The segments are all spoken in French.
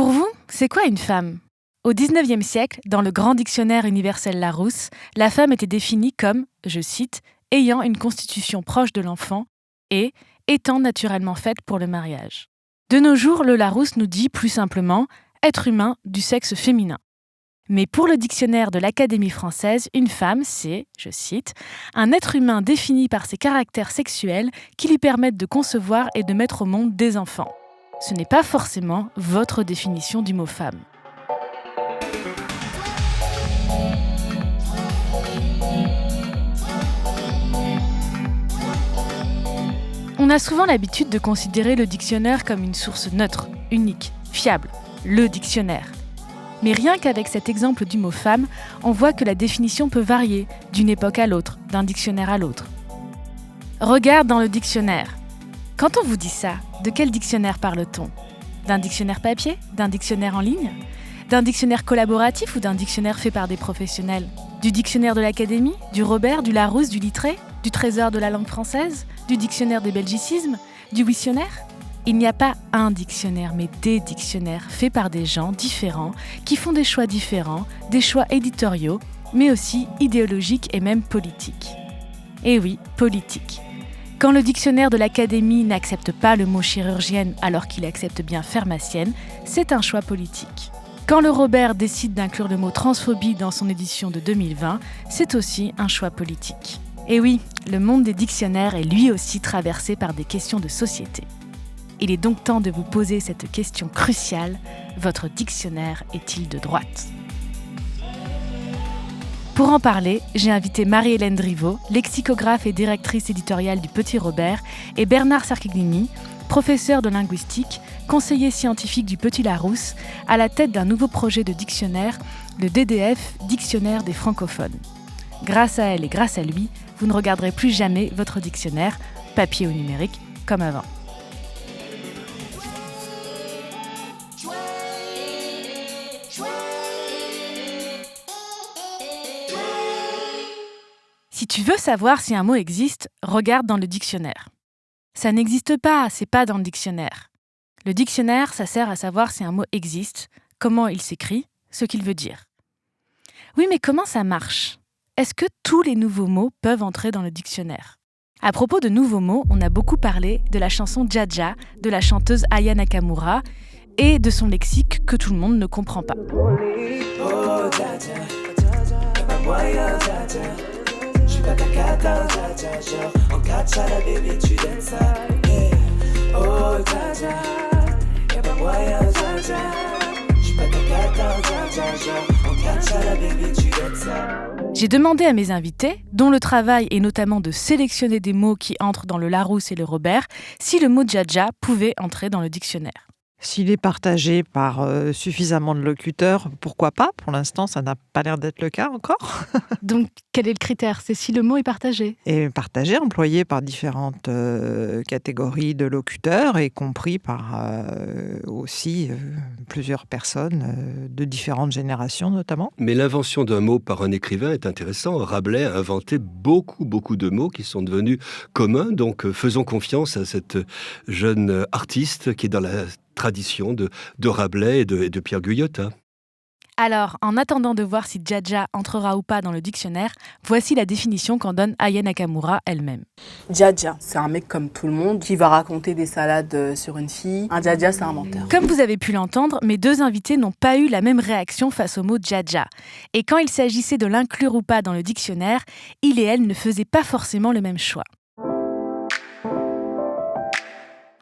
Pour vous, c'est quoi une femme ? Au XIXe siècle, dans le grand dictionnaire universel Larousse, la femme était définie comme, je cite, « ayant une constitution proche de l'enfant » et « étant naturellement faite pour le mariage ». De nos jours, le Larousse nous dit plus simplement « être humain du sexe féminin ». Mais pour le dictionnaire de l'Académie française, une femme, c'est, je cite, « un être humain défini par ses caractères sexuels qui lui permettent de concevoir et de mettre au monde des enfants ». Ce n'est pas forcément votre définition du mot femme. On a souvent l'habitude de considérer le dictionnaire comme une source neutre, unique, fiable, le dictionnaire. Mais rien qu'avec cet exemple du mot femme, on voit que la définition peut varier d'une époque à l'autre, d'un dictionnaire à l'autre. Regarde dans le dictionnaire. Quand on vous dit ça, de quel dictionnaire parle-t-on ? D'un dictionnaire papier ? D'un dictionnaire en ligne ? D'un dictionnaire collaboratif ou d'un dictionnaire fait par des professionnels ? Du dictionnaire de l'Académie ? Du Robert ? Du Larousse ? Du Littré ? Du Trésor de la langue française ? Du dictionnaire des belgicismes ? Du Wissionnaire ? Il n'y a pas un dictionnaire, mais des dictionnaires faits par des gens différents, qui font des choix différents, des choix éditoriaux, mais aussi idéologiques et même politiques. Et oui, politique. Quand le dictionnaire de l'Académie n'accepte pas le mot chirurgienne alors qu'il accepte bien pharmacienne, c'est un choix politique. Quand le Robert décide d'inclure le mot transphobie dans son édition de 2020, c'est aussi un choix politique. Et oui, le monde des dictionnaires est lui aussi traversé par des questions de société. Il est donc temps de vous poser cette question cruciale, votre dictionnaire est-il de droite ? Pour en parler, j'ai invité Marie-Hélène Driveau, lexicographe et directrice éditoriale du Petit Robert, et Bernard Sarchiglini, professeur de linguistique, conseiller scientifique du Petit Larousse, à la tête d'un nouveau projet de dictionnaire, le DDF, Dictionnaire des francophones. Grâce à elle et grâce à lui, vous ne regarderez plus jamais votre dictionnaire, papier ou numérique, comme avant. Si tu veux savoir si un mot existe, regarde dans le dictionnaire. Ça n'existe pas, c'est pas dans le dictionnaire. Le dictionnaire, ça sert à savoir si un mot existe, comment il s'écrit, ce qu'il veut dire. Oui, mais comment ça marche ? Est-ce que tous les nouveaux mots peuvent entrer dans le dictionnaire ? À propos de nouveaux mots, on a beaucoup parlé de la chanson Dja Dja de la chanteuse Aya Nakamura et de son lexique que tout le monde ne comprend pas. J'ai demandé à mes invités, dont le travail est notamment de sélectionner des mots qui entrent dans le Larousse et le Robert, si le mot Dja Dja pouvait entrer dans le dictionnaire. S'il est partagé par suffisamment de locuteurs, pourquoi pas ? Pour l'instant, ça n'a pas l'air d'être le cas encore. Donc, quel est le critère ? C'est si le mot est partagé ? Et partagé, employé par différentes catégories de locuteurs, et compris par aussi plusieurs personnes de différentes générations notamment. Mais l'invention d'un mot par un écrivain est intéressant. Rabelais a inventé beaucoup de mots qui sont devenus communs. Donc, faisons confiance à cette jeune artiste qui est dans la tradition de Rabelais et de Pierre Guyotat. Alors, en attendant de voir si Dja Dja entrera ou pas dans le dictionnaire, voici la définition qu'en donne Aya Nakamura elle-même. Dja Dja, c'est un mec comme tout le monde qui va raconter des salades sur une fille. Un Dja Dja, c'est un menteur. Comme vous avez pu l'entendre, mes deux invités n'ont pas eu la même réaction face au mot Dja Dja. Et quand il s'agissait de l'inclure ou pas dans le dictionnaire, il et elle ne faisaient pas forcément le même choix.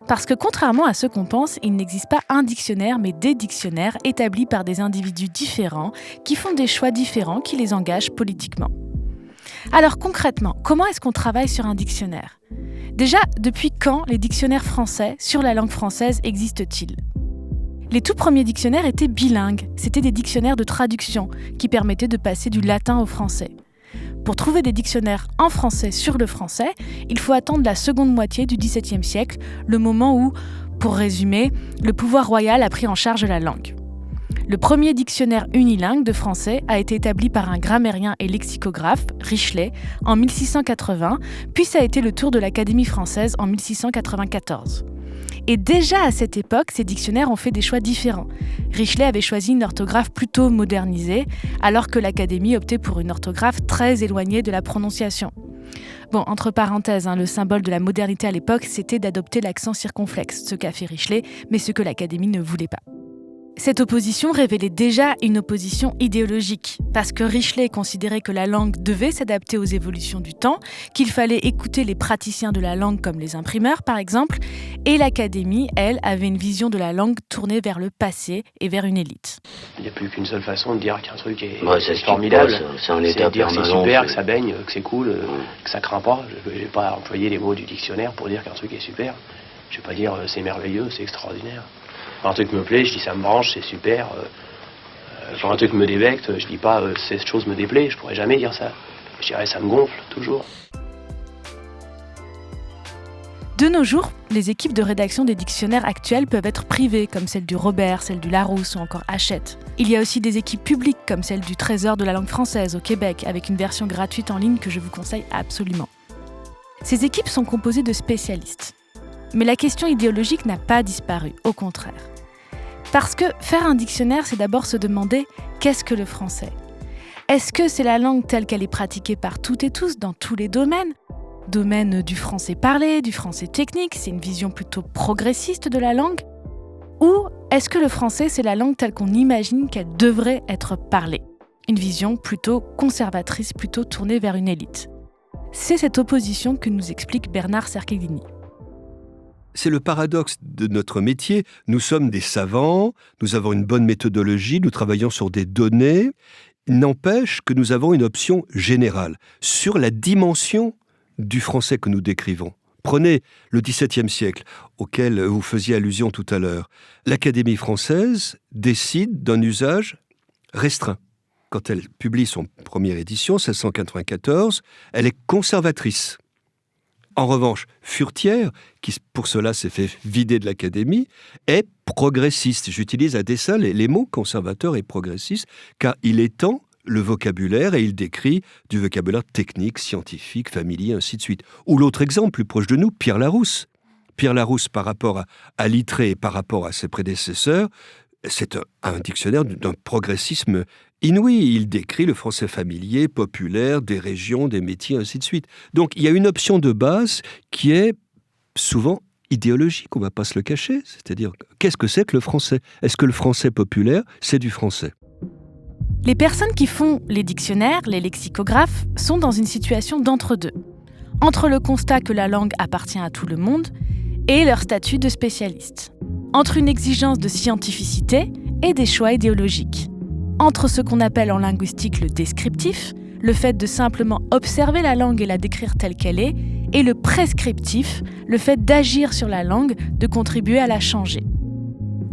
Parce que contrairement à ce qu'on pense, il n'existe pas un dictionnaire, mais des dictionnaires établis par des individus différents, qui font des choix différents, qui les engagent politiquement. Alors concrètement, comment est-ce qu'on travaille sur un dictionnaire ? Déjà, depuis quand les dictionnaires français sur la langue française existent-ils ? Les tout premiers dictionnaires étaient bilingues, c'était des dictionnaires de traduction, qui permettaient de passer du latin au français. Pour trouver des dictionnaires en français sur le français, il faut attendre la seconde moitié du XVIIe siècle, le moment où, pour résumer, le pouvoir royal a pris en charge la langue. Le premier dictionnaire unilingue de français a été établi par un grammairien et lexicographe, Richelet, en 1680, puis ça a été le tour de l'Académie française en 1694. Et déjà à cette époque, ces dictionnaires ont fait des choix différents. Richelet avait choisi une orthographe plutôt modernisée, alors que l'Académie optait pour une orthographe très éloignée de la prononciation. Bon, entre parenthèses, le symbole de la modernité à l'époque, c'était d'adopter l'accent circonflexe, ce qu'a fait Richelet, mais ce que l'Académie ne voulait pas. Cette opposition révélait déjà une opposition idéologique, parce que Richelet considérait que la langue devait s'adapter aux évolutions du temps, qu'il fallait écouter les praticiens de la langue comme les imprimeurs par exemple, et l'Académie, elle, avait une vision de la langue tournée vers le passé et vers une élite. Il n'y a plus qu'une seule façon de dire qu'un truc est c'est formidable, c'est un état de dire permanent. c'est super, que ça baigne, que c'est cool, que ça craint pas. Je ne vais pas employer les mots du dictionnaire pour dire qu'un truc est super. Je ne vais pas dire c'est merveilleux, c'est extraordinaire. Quand un truc me plaît, je dis ça me branche, c'est super. Quand un truc me dévecte, je dis pas cette chose me déplaît, je pourrais jamais dire ça. Je dirais ça me gonfle, toujours. De nos jours, les équipes de rédaction des dictionnaires actuels peuvent être privées, comme celle du Robert, celle du Larousse ou encore Hachette. Il y a aussi des équipes publiques, comme celle du Trésor de la langue française au Québec, avec une version gratuite en ligne que je vous conseille absolument. Ces équipes sont composées de spécialistes. Mais la question idéologique n'a pas disparu, au contraire. Parce que faire un dictionnaire, c'est d'abord se demander qu'est-ce que le français ? Est-ce que c'est la langue telle qu'elle est pratiquée par toutes et tous dans tous les domaines ? Domaine du français parlé, du français technique, c'est une vision plutôt progressiste de la langue ? Ou est-ce que le français, c'est la langue telle qu'on imagine qu'elle devrait être parlée ? Une vision plutôt conservatrice, plutôt tournée vers une élite. C'est cette opposition que nous explique Bernard Cerchiglini. C'est le paradoxe de notre métier. Nous sommes des savants, nous avons une bonne méthodologie, nous travaillons sur des données. Il n'empêche que nous avons une option générale sur la dimension du français que nous décrivons. Prenez le XVIIe siècle, auquel vous faisiez allusion tout à l'heure. L'Académie française décide d'un usage restreint. Quand elle publie son première édition, 1694, elle est conservatrice. En revanche, Furetière, qui pour cela s'est fait vider de l'Académie, est progressiste. J'utilise à dessein les mots conservateur et progressiste, car il étend le vocabulaire et il décrit du vocabulaire technique, scientifique, familier, ainsi de suite. Ou l'autre exemple, plus proche de nous, Pierre Larousse. Pierre Larousse, par rapport à Littré et par rapport à ses prédécesseurs, c'est un dictionnaire d'un progressisme inouï. Il décrit le français familier, populaire, des régions, des métiers, ainsi de suite. Donc, il y a une option de base qui est souvent idéologique, on ne va pas se le cacher. C'est-à-dire, qu'est-ce que c'est que le français ? Est-ce que le français populaire, c'est du français ? Les personnes qui font les dictionnaires, les lexicographes, sont dans une situation d'entre-deux. Entre le constat que la langue appartient à tout le monde et leur statut de spécialiste. Entre une exigence de scientificité et des choix idéologiques. Entre ce qu'on appelle en linguistique le descriptif, le fait de simplement observer la langue et la décrire telle qu'elle est, et le prescriptif, le fait d'agir sur la langue, de contribuer à la changer.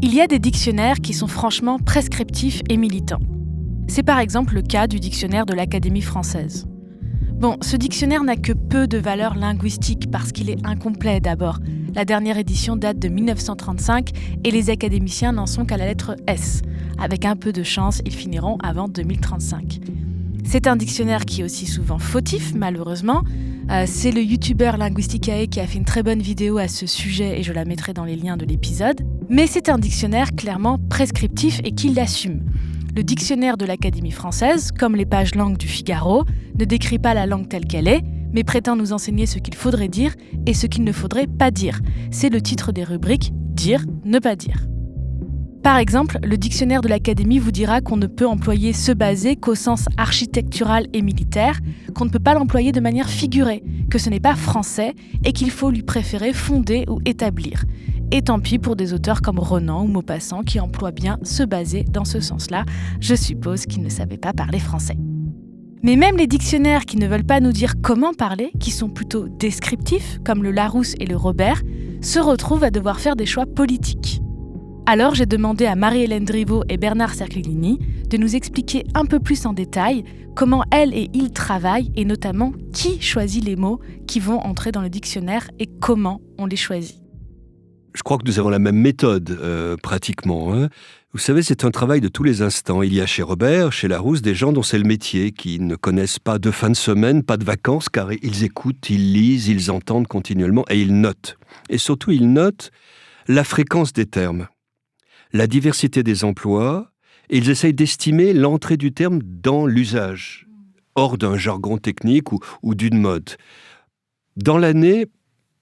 Il y a des dictionnaires qui sont franchement prescriptifs et militants. C'est par exemple le cas du dictionnaire de l'Académie française. Bon, ce dictionnaire n'a que peu de valeur linguistique parce qu'il est incomplet d'abord. La dernière édition date de 1935 et les académiciens n'en sont qu'à la lettre S. Avec un peu de chance, ils finiront avant 2035. C'est un dictionnaire qui est aussi souvent fautif, malheureusement. C'est le youtubeur Linguisticae qui a fait une très bonne vidéo à ce sujet et je la mettrai dans les liens de l'épisode. Mais c'est un dictionnaire clairement prescriptif et qui l'assume. Le dictionnaire de l'Académie française, comme les pages langues du Figaro, ne décrit pas la langue telle qu'elle est, mais prétend nous enseigner ce qu'il faudrait dire et ce qu'il ne faudrait pas dire. C'est le titre des rubriques « Dire, ne pas dire ». Par exemple, le dictionnaire de l'Académie vous dira qu'on ne peut employer se baser qu'au sens architectural et militaire, qu'on ne peut pas l'employer de manière figurée, que ce n'est pas français et qu'il faut lui préférer fonder ou établir. Et tant pis pour des auteurs comme Renan ou Maupassant qui emploient bien se baser dans ce sens-là. Je suppose qu'ils ne savaient pas parler français. Mais même les dictionnaires qui ne veulent pas nous dire comment parler, qui sont plutôt descriptifs, comme le Larousse et le Robert, se retrouvent à devoir faire des choix politiques. Alors j'ai demandé à Marie-Hélène Driveau et Bernard Cerchiglini de nous expliquer un peu plus en détail comment elles et ils travaillent et notamment qui choisit les mots qui vont entrer dans le dictionnaire et comment on les choisit. Je crois que nous avons la même méthode, pratiquement. Vous savez, c'est un travail de tous les instants. Il y a chez Robert, chez Larousse, des gens dont c'est le métier, qui ne connaissent pas de fin de semaine, pas de vacances, car ils écoutent, ils lisent, ils entendent continuellement et ils notent. Et surtout, ils notent la fréquence des termes, la diversité des emplois, et ils essayent d'estimer l'entrée du terme dans l'usage, hors d'un jargon technique ou d'une mode. Dans l'année,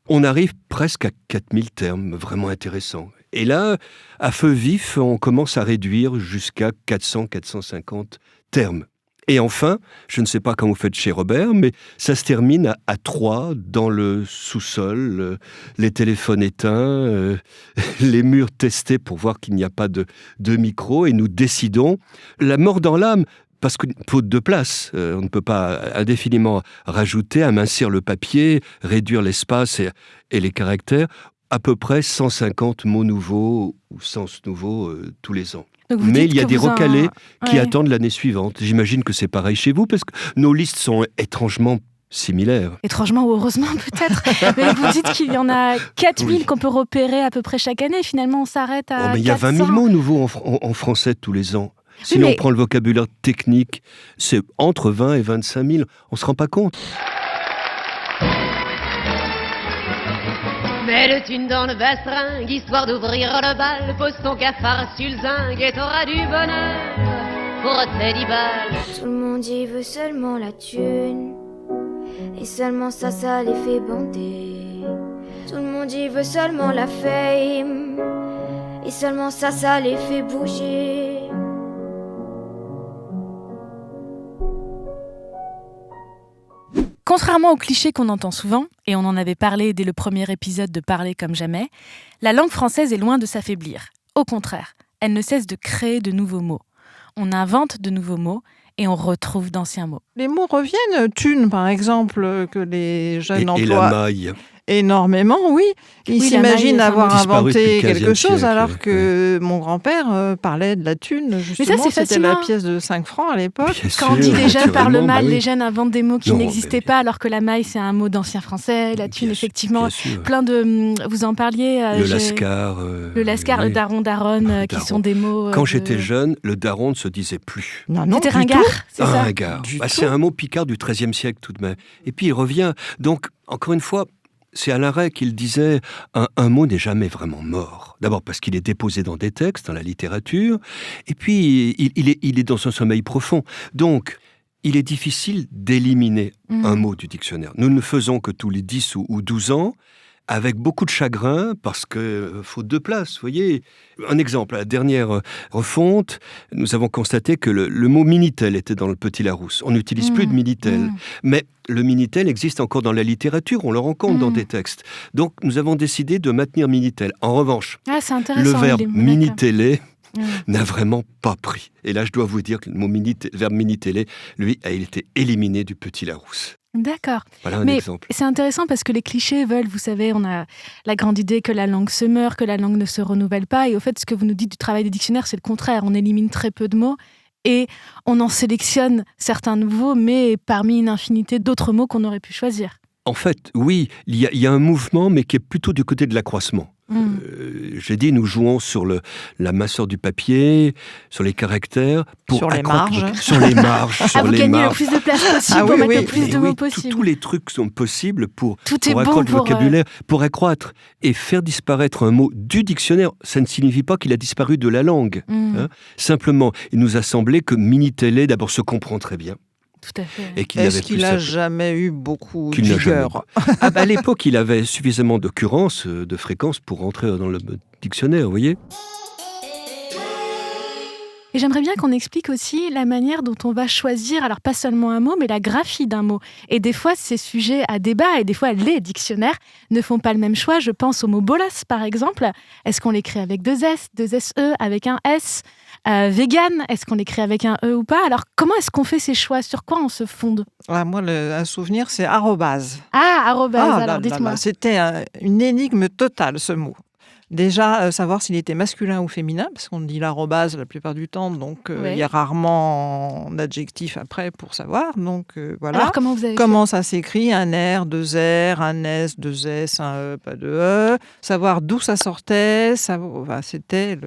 on arrive presque à 4000 termes, vraiment intéressants. Et là, à feu vif, on commence à réduire jusqu'à 400-450 termes. Et enfin, je ne sais pas comment vous faites chez Robert, mais ça se termine à 3 dans le sous-sol, les téléphones éteints, les murs testés pour voir qu'il n'y a pas de micro, et nous décidons, la mort dans l'âme, parce que faute de place, on ne peut pas indéfiniment rajouter, amincir le papier, réduire l'espace et les caractères, à peu près 150 mots nouveaux ou sens nouveaux tous les ans. Mais il y a des recalés qui attendent l'année suivante. J'imagine que c'est pareil chez vous, parce que nos listes sont étrangement similaires. Étrangement ou heureusement peut-être. Mais vous dites qu'il y en a 4000 qu'on peut repérer à peu près chaque année. Finalement, on s'arrête à 400. Mais il y a 20 000 mots nouveaux en français tous les ans. Si on prend le vocabulaire technique, c'est entre 20 et 25 000. On ne se rend pas compte. Mets le thune dans le bastringue, histoire d'ouvrir le bal. Pose ton cafard sur le zinc et t'auras du bonheur pour tes 10 balles. Tout le monde y veut seulement la thune, et seulement ça les fait bander. Tout le monde y veut seulement la fame, et seulement ça les fait bouger. Contrairement aux clichés qu'on entend souvent, et on en avait parlé dès le premier épisode de Parler comme jamais, la langue française est loin de s'affaiblir. Au contraire, elle ne cesse de créer de nouveaux mots. On invente de nouveaux mots et on retrouve d'anciens mots. Les mots reviennent. Thune, par exemple, que les jeunes emploient. Et la maille. Énormément, oui. Ils s'imaginent avoir inventé quelque chose, siècle, alors que mon grand-père parlait de la thune. Justement, ça, c'est c'était fascinant. la pièce de 5 francs à l'époque. Bien Quand on dit sûr, les jeunes parlent naturellement, mal, bah oui. les jeunes inventent des mots qui Non, n'existaient mais- pas, alors que la maille, c'est un mot d'ancien français. La thune, Bien sûr, effectivement, bien sûr. plein de... Vous en parliez. Le lascar. Le lascar, oui. le daron, daronne, qui Daron. sont des mots... Quand j'étais jeune, le daron ne se disait plus. Non, C'était du ringard, tout. c'est ça. Ringard. Du C'est tout. un mot picard du XIIIe siècle tout de même. Et puis il revient. Donc, encore une fois, c'est Alain Ray qui le disait, un mot n'est jamais vraiment mort. D'abord parce qu'il est déposé dans des textes, dans la littérature, et puis il est dans un sommeil profond. Donc, il est difficile d'éliminer un mot du dictionnaire. Nous ne le faisons que tous les 10 ou 12 ans, avec beaucoup de chagrin, parce que faute de place, vous voyez. Un exemple, à la dernière refonte, nous avons constaté que le mot Minitel était dans le Petit Larousse. On n'utilise plus de Minitel. Mais le Minitel existe encore dans la littérature, on le rencontre dans des textes. Donc, nous avons décidé de maintenir Minitel. En revanche, Ah, c'est intéressant. le verbe il est- Miniteler n'a vraiment pas pris. Et là, je dois vous dire que le verbe Miniteler, lui, a été éliminé du Petit Larousse. D'accord. Voilà un Mais exemple. c'est intéressant parce que les clichés veulent, vous savez, on a la grande idée que la langue se meurt, que la langue ne se renouvelle pas. Et au fait, ce que vous nous dites du travail des dictionnaires, c'est le contraire. On élimine très peu de mots et on en sélectionne certains nouveaux, mais parmi une infinité d'autres mots qu'on aurait pu choisir. En fait, oui, il y a un mouvement, mais qui est plutôt du côté de l'accroissement. J'ai dit, nous jouons sur la minceur du papier, sur les caractères, pour Sur les accroître- marges. sur les marges, Ah, sur vous les gagnez le marges. plus de place possible Ah pour oui, mettre oui, le plus Et de oui, mots possible. tous les trucs sont possibles pour Tout est bon accroître le pour... vocabulaire, pour accroître et faire disparaître un mot du dictionnaire. Ça ne signifie pas qu'il a disparu de la langue. Hein. Simplement, il nous a semblé que Miniteler, d'abord, se comprend très bien. Tout à fait. Et qu'il Est-ce n'avait qu'il plus n'a sa- jamais eu beaucoup de qu'il n'a jamais vigueur? À l'époque, il avait suffisamment d'occurrences, de fréquences pour rentrer dans le dictionnaire, vous voyez. Et j'aimerais bien qu'on explique aussi la manière dont on va choisir, alors pas seulement un mot, mais la graphie d'un mot. Et des fois, c'est sujet à débat, et des fois, les dictionnaires ne font pas le même choix. Je pense au mot bolas, par exemple. Est-ce qu'on l'écrit avec deux S, deux SE, avec un S vegan, est-ce qu'on l'écrit avec un E ou pas? Alors, comment est-ce qu'on fait ces choix? Sur quoi on se fonde? Ah, moi, un souvenir, c'est arrobase. Ah, arrobase, Ah, alors là, là, dites-moi. là, c'était une énigme totale, ce mot. Déjà, savoir s'il était masculin ou féminin, parce qu'on dit l'arrobase la plupart du temps, donc Ouais. il y a rarement d'adjectif après pour savoir. Donc voilà. Alors, comment vous avez Comment ça s'écrit? Un R, deux R, un S, deux S, un E, pas de E. Savoir d'où ça sortait, c'était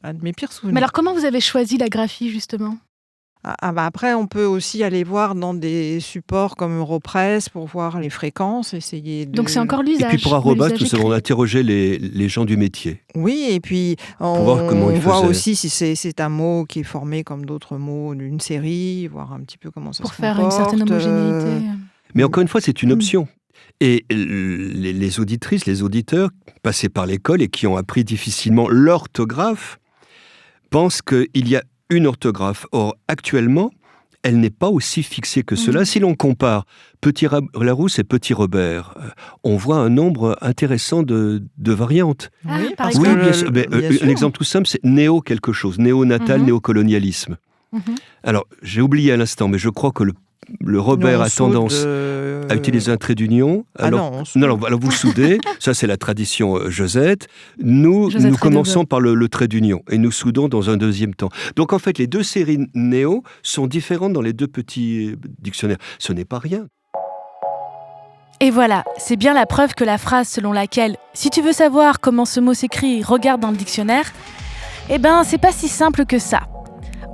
un de mes pires fait? souvenirs. Mais alors, comment vous avez choisi la graphie, justement? Après, on peut aussi aller voir dans des supports comme Europress pour voir les fréquences, essayer de... Donc c'est encore Et l'usage. puis pour Arobase, l'usage nous avons écrit. interrogé les gens du métier. Oui, et puis voir comment on ils voit faisaient. aussi si c'est un mot qui est formé comme d'autres mots d'une série, voir un petit peu comment ça Pour se faire comporte. une certaine homogénéité. Mais encore une fois, c'est une option. Et les auditrices, les auditeurs passés par l'école et qui ont appris difficilement l'orthographe pensent qu'il y a une orthographe. Or, actuellement, elle n'est pas aussi fixée que cela. Si l'on compare Petit Larousse et Petit Robert, on voit un nombre intéressant de variantes. Ah, Oui, par parce Oui, exemple. bien sûr. Mais, bien un sûr. exemple tout simple, c'est néo quelque chose, néonatal, néocolonialisme. Mhm. Alors, j'ai oublié à l'instant, mais je crois que le Robert Nous, on a soude, tendance à utiliser un trait d'union. non, on soude. Alors vous soudez, ça c'est la tradition Josette. Nous Josette commençons Redebeu. par le trait d'union et nous soudons dans un deuxième temps. Donc en fait, les deux séries néo sont différentes dans les deux petits dictionnaires. Ce n'est pas rien. Et voilà, c'est bien la preuve que la phrase selon laquelle « si tu veux savoir comment ce mot s'écrit, regarde dans le dictionnaire », eh ben, c'est pas si simple que ça.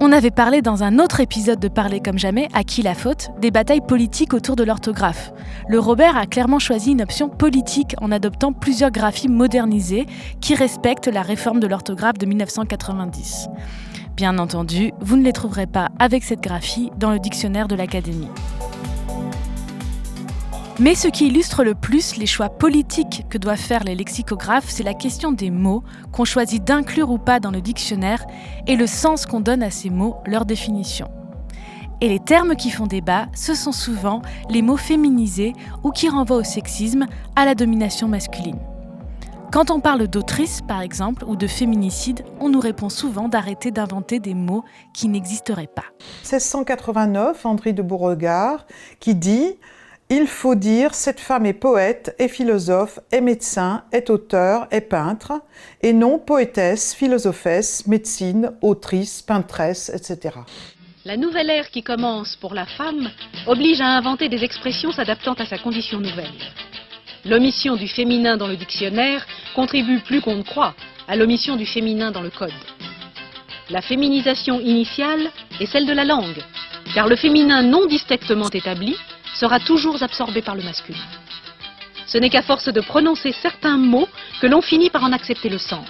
On avait parlé dans un autre épisode de Parler comme jamais, à qui la faute, des batailles politiques autour de l'orthographe. Le Robert a clairement choisi une option politique en adoptant plusieurs graphies modernisées qui respectent la réforme de l'orthographe de 1990. Bien entendu, vous ne les trouverez pas avec cette graphie dans le dictionnaire de l'Académie. Mais ce qui illustre le plus les choix politiques que doivent faire les lexicographes, c'est la question des mots qu'on choisit d'inclure ou pas dans le dictionnaire et le sens qu'on donne à ces mots, leur définition. Et les termes qui font débat, ce sont souvent les mots féminisés ou qui renvoient au sexisme, à la domination masculine. Quand on parle d'autrice, par exemple, ou de féminicide, on nous répond souvent d'arrêter d'inventer des mots qui n'existeraient pas. 1689, André de Beauregard, qui dit « Il faut dire, cette femme est poète, est philosophe, est médecin, est auteur, est peintre, et non poétesse, philosophesse, médecine, autrice, peintresse, etc. » La nouvelle ère qui commence pour la femme oblige à inventer des expressions s'adaptant à sa condition nouvelle. L'omission du féminin dans le dictionnaire contribue plus qu'on ne croit à l'omission du féminin dans le code. La féminisation initiale est celle de la langue, car le féminin non distinctement établi sera toujours absorbé par le masculin. Ce n'est qu'à force de prononcer certains mots que l'on finit par en accepter le sens.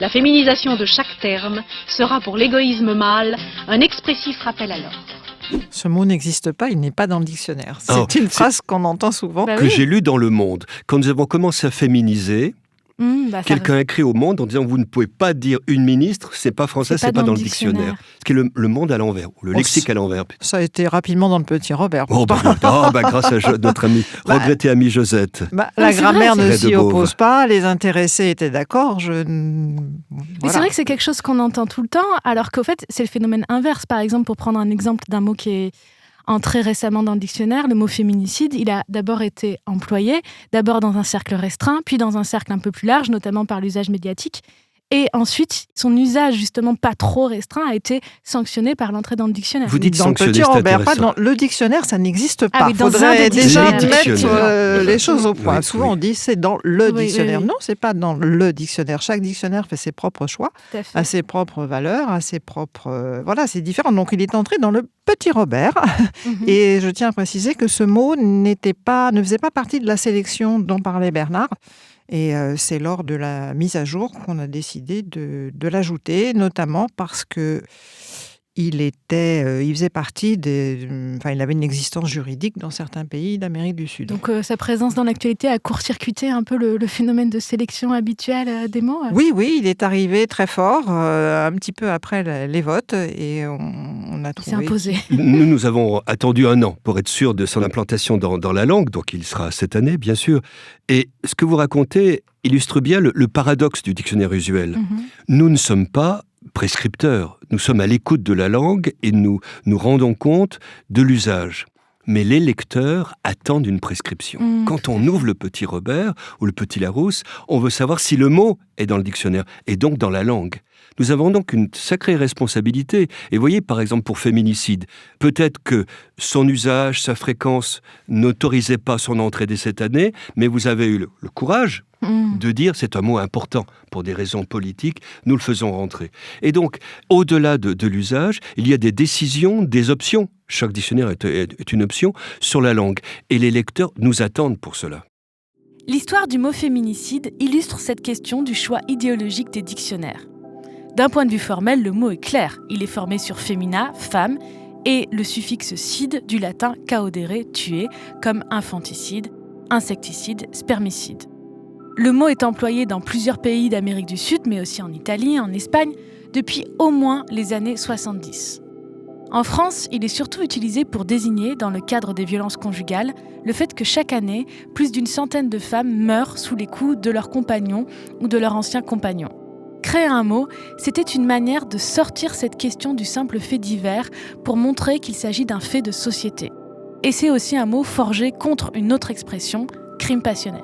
La féminisation de chaque terme sera pour l'égoïsme mâle un expressif rappel à l'ordre. Ce mot n'existe pas, il n'est pas dans le dictionnaire. C'est Oh, une phrase qu'on entend souvent. Bah Que oui. j'ai lu dans Le Monde. Quand nous avons commencé à féminiser, Ça quelqu'un a écrit au Monde en disant vous ne pouvez pas dire une ministre, c'est pas français, c'est pas dans le dictionnaire. Ce qui est le monde à l'envers, ou le lexique à l'envers. Ça a été rapidement dans le Petit Robert. Oh, grâce à notre ami, regretté ami Josette. La c'est grammaire vrai, ne c'est s'y vrai de oppose Beauve. pas, les intéressés étaient d'accord. Mais Voilà. c'est vrai que c'est quelque chose qu'on entend tout le temps, alors qu'au fait, c'est le phénomène inverse. Par exemple, pour prendre un exemple d'un mot qui est entré récemment dans le dictionnaire, le mot féminicide, il a d'abord été employé, d'abord dans un cercle restreint, puis dans un cercle un peu plus large, notamment par l'usage médiatique. Et ensuite, son usage, justement pas trop restreint, a été sanctionné par l'entrée dans le dictionnaire. Vous dites dans le sanctionner, Petit c'est Robert, pas intéressant. dans le dictionnaire, ça n'existe pas. Ah oui, dans un Faudrait des déjà dictionnaires. mettre les choses au point. Oui, Souvent, oui. on dit c'est dans le Oui, dictionnaire. oui, oui. Non, c'est pas dans le dictionnaire. Chaque dictionnaire fait ses propres choix, Tout à fait. a ses propres valeurs, a ses propres... voilà, c'est différent. Donc, il est entré dans le Petit Robert. Mhm. Et je tiens à préciser que ce mot ne faisait pas partie de la sélection dont parlait Bernard. Et c'est lors de la mise à jour qu'on a décidé de l'ajouter, notamment parce que il faisait partie il avait une existence juridique dans certains pays d'Amérique du Sud. Donc sa présence dans l'actualité a court-circuité un peu le phénomène de sélection habituel des mots. Oui, il est arrivé très fort, un petit peu après les votes, et on a Il s'est trouvé... imposé. Nous avons attendu 1 an pour être sûr de son implantation dans la langue, donc il sera cette année, bien sûr. Et ce que vous racontez illustre bien le paradoxe du dictionnaire usuel. Mhm. Nous ne sommes pas prescripteurs, nous sommes à l'écoute de la langue et nous nous rendons compte de l'usage. Mais les lecteurs attendent une prescription. Quand tout à on fait. ouvre le Petit Robert ou le Petit Larousse, on veut savoir si le mot est dans le dictionnaire et donc dans la langue. Nous avons donc une sacrée responsabilité. Et voyez, par exemple, pour féminicide, peut-être que son usage, sa fréquence n'autorisait pas son entrée dès cette année, mais vous avez eu le courage de dire c'est un mot important pour des raisons politiques, nous le faisons rentrer. Et donc, au-delà de l'usage, il y a des décisions, des options. Chaque dictionnaire est une option sur la langue. Et les lecteurs nous attendent pour cela. L'histoire du mot féminicide illustre cette question du choix idéologique des dictionnaires. D'un point de vue formel, le mot est clair. Il est formé sur femina, femme, et le suffixe cide du latin caudere, tuer, comme infanticide, insecticide, spermicide. Le mot est employé dans plusieurs pays d'Amérique du Sud, mais aussi en Italie, en Espagne, depuis au moins les années 70. En France, il est surtout utilisé pour désigner, dans le cadre des violences conjugales, le fait que chaque année, plus d'une centaine de femmes meurent sous les coups de leurs compagnons ou de leurs anciens compagnons. Créer un mot, c'était une manière de sortir cette question du simple fait divers pour montrer qu'il s'agit d'un fait de société. Et c'est aussi un mot forgé contre une autre expression, crime passionnel.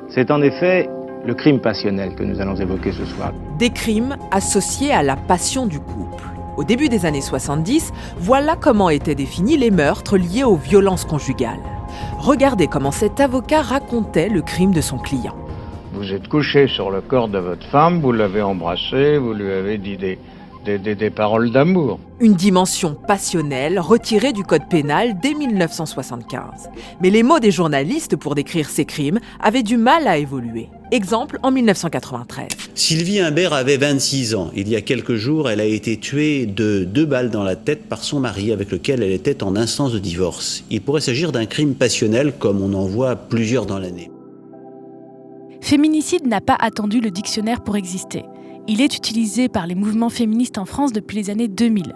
C'est en effet le crime passionnel que nous allons évoquer ce soir. Des crimes associés à la passion du couple. Au début des années 70, voilà comment étaient définis les meurtres liés aux violences conjugales. Regardez comment cet avocat racontait le crime de son client. Vous êtes couché sur le corps de votre femme, vous l'avez embrassée, vous lui avez dit des paroles d'amour. Une dimension passionnelle retirée du code pénal dès 1975. Mais les mots des journalistes pour décrire ces crimes avaient du mal à évoluer. Exemple en 1993. Sylvie Imbert avait 26 ans. Il y a quelques jours, elle a été tuée de 2 balles dans la tête par son mari avec lequel elle était en instance de divorce. Il pourrait s'agir d'un crime passionnel comme on en voit plusieurs dans l'année. Féminicide n'a pas attendu le dictionnaire pour exister. Il est utilisé par les mouvements féministes en France depuis les années 2000.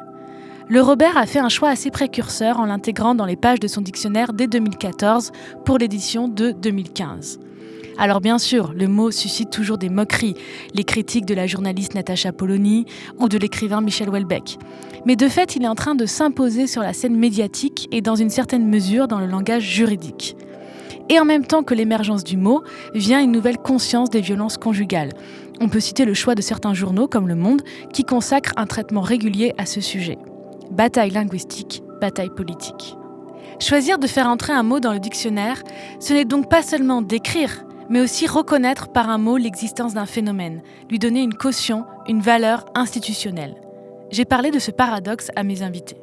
Le Robert a fait un choix assez précurseur en l'intégrant dans les pages de son dictionnaire dès 2014 pour l'édition de 2015. Alors bien sûr, le mot suscite toujours des moqueries, les critiques de la journaliste Natacha Polony ou de l'écrivain Michel Houellebecq. Mais de fait, il est en train de s'imposer sur la scène médiatique et dans une certaine mesure dans le langage juridique. Et en même temps que l'émergence du mot, vient une nouvelle conscience des violences conjugales. On peut citer le choix de certains journaux, comme Le Monde, qui consacrent un traitement régulier à ce sujet. Bataille linguistique, bataille politique. Choisir de faire entrer un mot dans le dictionnaire, ce n'est donc pas seulement décrire, mais aussi reconnaître par un mot l'existence d'un phénomène, lui donner une caution, une valeur institutionnelle. J'ai parlé de ce paradoxe à mes invités.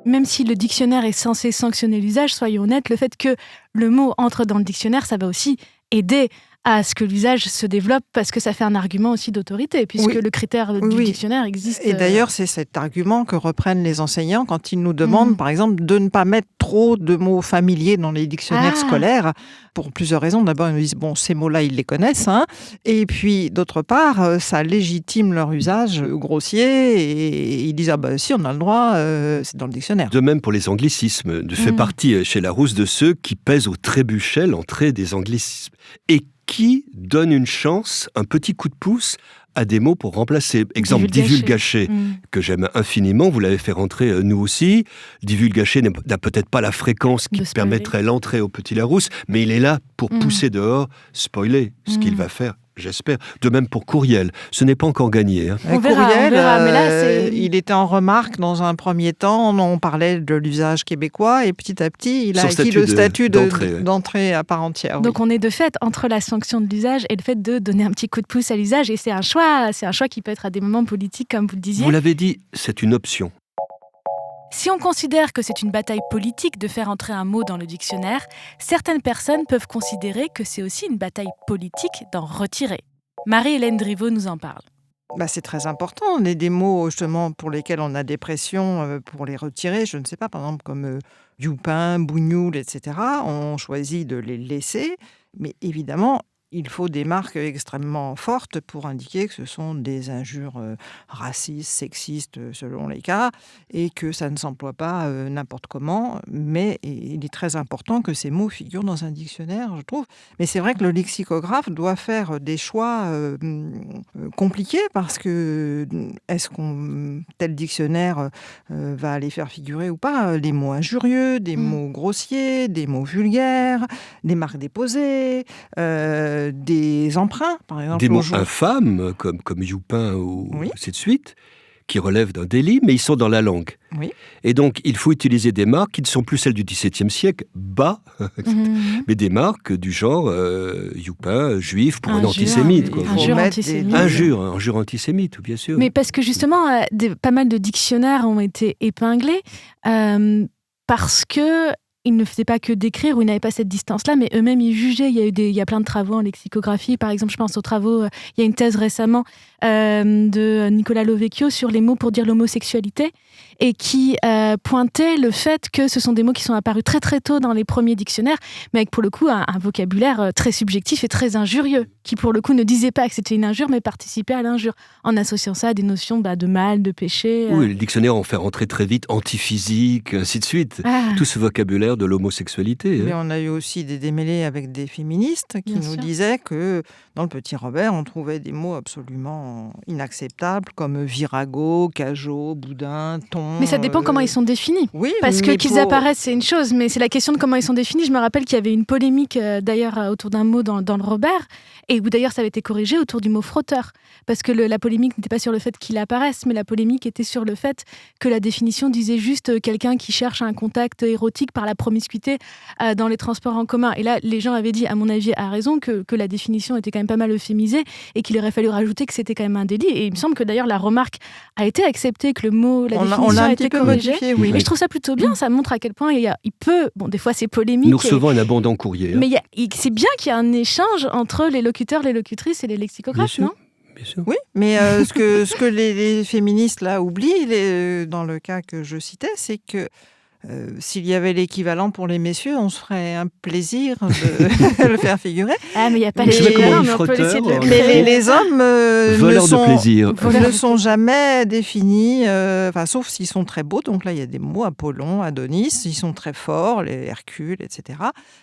Même si le dictionnaire est censé sanctionner l'usage, soyons honnêtes, le fait que le mot entre dans le dictionnaire, ça va aussi aider à ce que l'usage se développe parce que ça fait un argument aussi d'autorité, puisque le critère du dictionnaire existe. Et d'ailleurs, c'est cet argument que reprennent les enseignants quand ils nous demandent, par exemple, de ne pas mettre trop de mots familiers dans les dictionnaires scolaires, pour plusieurs raisons. D'abord, ils nous disent, bon, ces mots-là, ils les connaissent, hein. Et puis, d'autre part, ça légitime leur usage grossier, et ils disent, ah ben si, on a le droit, c'est dans le dictionnaire. De même pour les anglicismes, je fais partie chez Larousse de ceux qui pèsent au trébuchet l'entrée des anglicismes. Et qui donne une chance, un petit coup de pouce à des mots pour remplacer. Exemple, divulgacher, que j'aime infiniment, vous l'avez fait rentrer nous aussi. Divulgacher n'a peut-être pas la fréquence qui permettrait l'entrée au Petit Larousse, mais il est là pour pousser dehors, spoiler ce qu'il va faire. J'espère. De même pour Courriel. Ce n'est pas encore gagné. Hein. On verra, mais là, il était en remarque dans un premier temps. On parlait de l'usage québécois et petit à petit, il a acquis le statut d'entrée à part entière. Donc on est de fait entre la sanction de l'usage et le fait de donner un petit coup de pouce à l'usage. Et c'est un choix qui peut être à des moments politiques, comme vous le disiez. Vous l'avez dit, c'est une option. Si on considère que c'est une bataille politique de faire entrer un mot dans le dictionnaire, certaines personnes peuvent considérer que c'est aussi une bataille politique d'en retirer. Marie-Hélène Driveau nous en parle. C'est très important. On a des mots justement pour lesquels on a des pressions pour les retirer. Je ne sais pas, par exemple comme youpin, bougnoul, etc. On choisit de les laisser. Mais évidemment, il faut des marques extrêmement fortes pour indiquer que ce sont des injures racistes, sexistes, selon les cas, et que ça ne s'emploie pas n'importe comment. Mais il est très important que ces mots figurent dans un dictionnaire, je trouve. Mais c'est vrai que le lexicographe doit faire des choix compliqués parce que est-ce qu'on tel dictionnaire va les faire figurer ou pas les mots injurieux, des mots grossiers, des mots vulgaires, des marques déposées, des emprunts, par exemple. Des mots infâmes, comme youpin ou ainsi de suite, qui relèvent d'un délit, mais ils sont dans la langue. Oui. Et donc, il faut utiliser des marques qui ne sont plus celles du XVIIe siècle, mais des marques du genre youpin, juif, pour un antisémite. Injure antisémite. Injure antisémite, bien sûr. Mais parce que justement, pas mal de dictionnaires ont été épinglés parce que ils ne faisaient pas que d'écrire, ou ils n'avaient pas cette distance-là, mais eux-mêmes, ils jugeaient. Il y a plein de travaux en lexicographie. Par exemple, je pense aux travaux... il y a une thèse récemment de Nicolas Lovecchio sur les mots pour dire l'homosexualité, et qui pointait le fait que ce sont des mots qui sont apparus très très tôt dans les premiers dictionnaires, mais avec pour le coup un vocabulaire très subjectif et très injurieux, qui pour le coup ne disait pas que c'était une injure, mais participait à l'injure, en associant ça à des notions de mal, de péché. Oui, les dictionnaires ont fait rentrer très vite antiphysique, ainsi de suite. Tout ce vocabulaire de l'homosexualité. Mais on a eu aussi des démêlés avec des féministes qui nous disaient que dans le Petit Robert, on trouvait des mots absolument inacceptables, comme virago, cajot, boudin, ton... Mais ça dépend comment ils sont définis. Oui, parce que qu'ils apparaissent, c'est une chose, mais c'est la question de comment ils sont définis. Je me rappelle qu'il y avait une polémique d'ailleurs autour d'un mot dans le Robert, et où d'ailleurs ça avait été corrigé autour du mot frotteur. Parce que la polémique n'était pas sur le fait qu'il apparaisse, mais la polémique était sur le fait que la définition disait juste quelqu'un qui cherche un contact érotique par la promiscuité dans les transports en commun. Et là, les gens avaient dit, à mon avis, à raison, que la définition était quand même pas mal euphémisée et qu'il aurait fallu rajouter que c'était quand même un délit. Et il me semble que d'ailleurs la remarque a été acceptée, que le mot, la définition a été corrigée. Oui. Et je trouve ça plutôt bien, ça montre à quel point il peut... Bon, des fois c'est polémique. Nous recevons un abondant courrier. Mais c'est bien qu'il y ait un échange entre les locuteurs, les locutrices et les lexicographes, non ? Bien sûr. Oui, mais ce que les féministes là oublient, dans le cas que je citais, c'est que s'il y avait l'équivalent pour les messieurs, on se ferait un plaisir de le faire figurer. Ah, mais il n'y a pas l'équivalent, mais on peut essayer de le faire. Mais les hommes ne sont jamais définis, sauf s'ils sont très beaux. Donc là, il y a des mots, Apollon, Adonis, ils sont très forts, les Hercule, etc.